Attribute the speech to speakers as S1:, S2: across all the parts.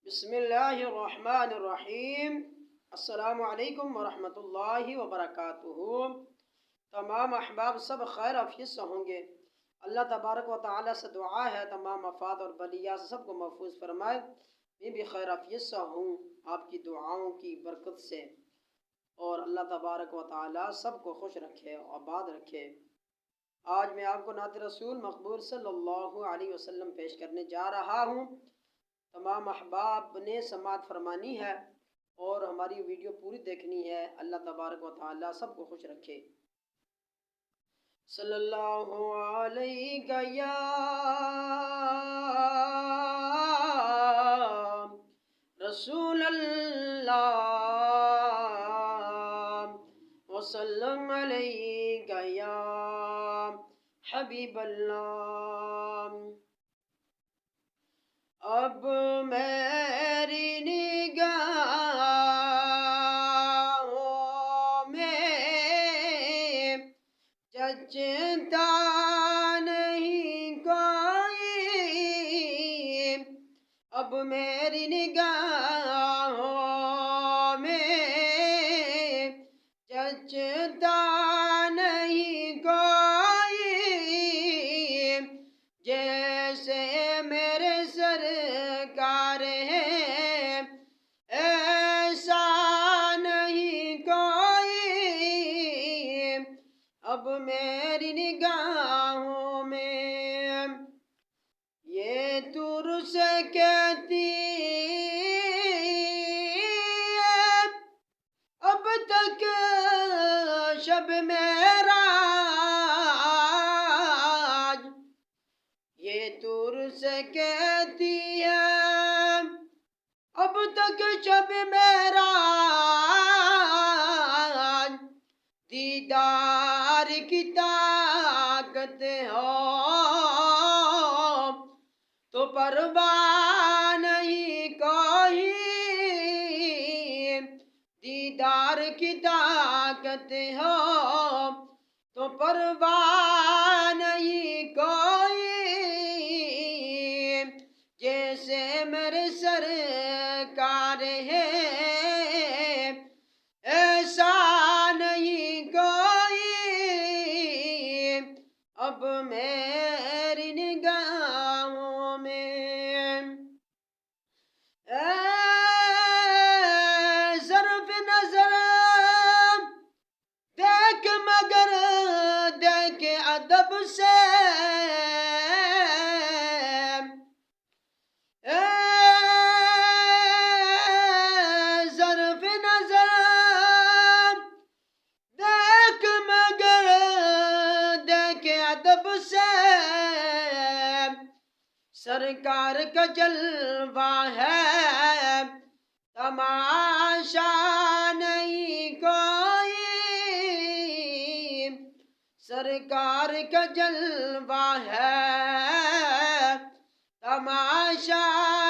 S1: بسم اللہ الرحمن الرحیم۔ السلام علیکم ورحمۃ اللہ وبرکاتہ۔ تمام احباب سب خیر عافیت سے ہوں گے۔ اللہ تبارک و تعالیٰ سے دعا ہے تمام آفات اور بلیات سے سب کو محفوظ فرمائے۔ میں بھی خیر عافیت سے ہوں آپ کی دعاؤں کی برکت سے، اور اللہ تبارک و تعالیٰ سب کو خوش رکھے اور آباد رکھے۔ آج میں آپ کو نعت رسول مقبول صلی اللہ علیہ وسلم پیش کرنے جا رہا ہوں۔ تمام احباب نے سماعت فرمانی ہے اور ہماری ویڈیو پوری دیکھنی ہے۔ اللہ تبارک و تعالیٰ سب کو خوش رکھے۔ صلی اللہ علیہ یا رسول اللہ وسلم علیہ یا حبیب اللہ۔ اب میری نگاہوں میں جچتا نہیں کوئی، اب میری نگاہوں میں جچتا نہیں کوئی، جیسے میرے سرکار ہے ایسا نہیں کوئی، اب میری نگاہوں میں یہ دور سے کہتی ہے اب تک شب معراج، یہ دور سے کہتی ہے اب تک شب معراج، دیدار کی طاقت ہو تو پرواہ نہیں کوئی، دیدار کی طاقت ہو تو پرواہ نہیں کوئی، جیسے میرے سرکار ہے ایسا نہیں کوئی، اب میری نگاہوں میں ظرف نظر دیکھ مگر دیکھ ادب سے، ظرف نظر دیکھ مگر دیکھ ادب سے، سرکار کا جلوہ ہے تماشا نہیں کوئی، سرکار کا جلوہ ہے تماشا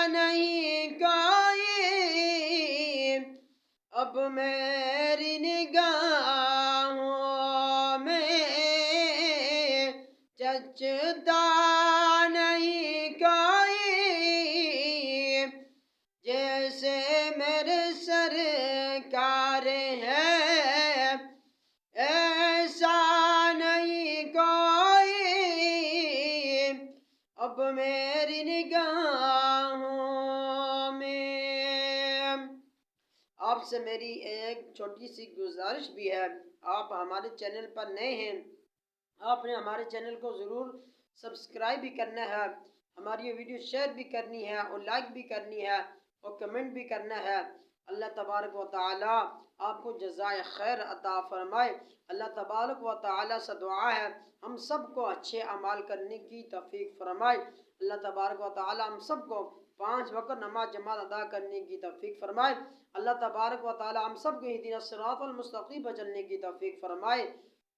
S1: نہیں کوئی، اب میری نگاہوں میں جچتا نہیں کوئی، جیسے میرے سرکار ہے ایسا نہیں کوئی، اب میری نگاہوں میں۔ آپ سے میری ایک چھوٹی سی گزارش بھی ہے، آپ ہمارے چینل پر نئے ہیں، آپ نے ہمارے چینل کو ضرور سبسکرائب بھی کرنا ہے، ہماری ویڈیو شیئر بھی کرنی ہے اور لائک بھی کرنی ہے اور کمنٹ بھی کرنا ہے۔ اللہ تبارک و تعالیٰ آپ کو جزائے خیر عطا فرمائے۔ اللہ تبارک و تعالیٰ سے دعا ہے ہم سب کو اچھے اعمال کرنے کی توفیق فرمائے۔ اللہ تبارک و تعالیٰ ہم سب کو 5 وقت نماز جماعت ادا کرنے کی توفیق فرمائے۔ اللہ تبارک و تعالیٰ ہم سب کو اہدنا الصراط المستقیم پر چلنے کی توفیق فرمائے۔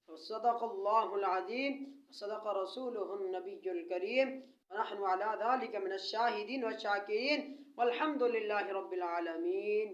S1: صدق اللہ العظیم، صدق رسولہ النبی الکریم، ونحن علی ذلک من الشاہدین والشاکرین، والحمد للہ رب العالمین۔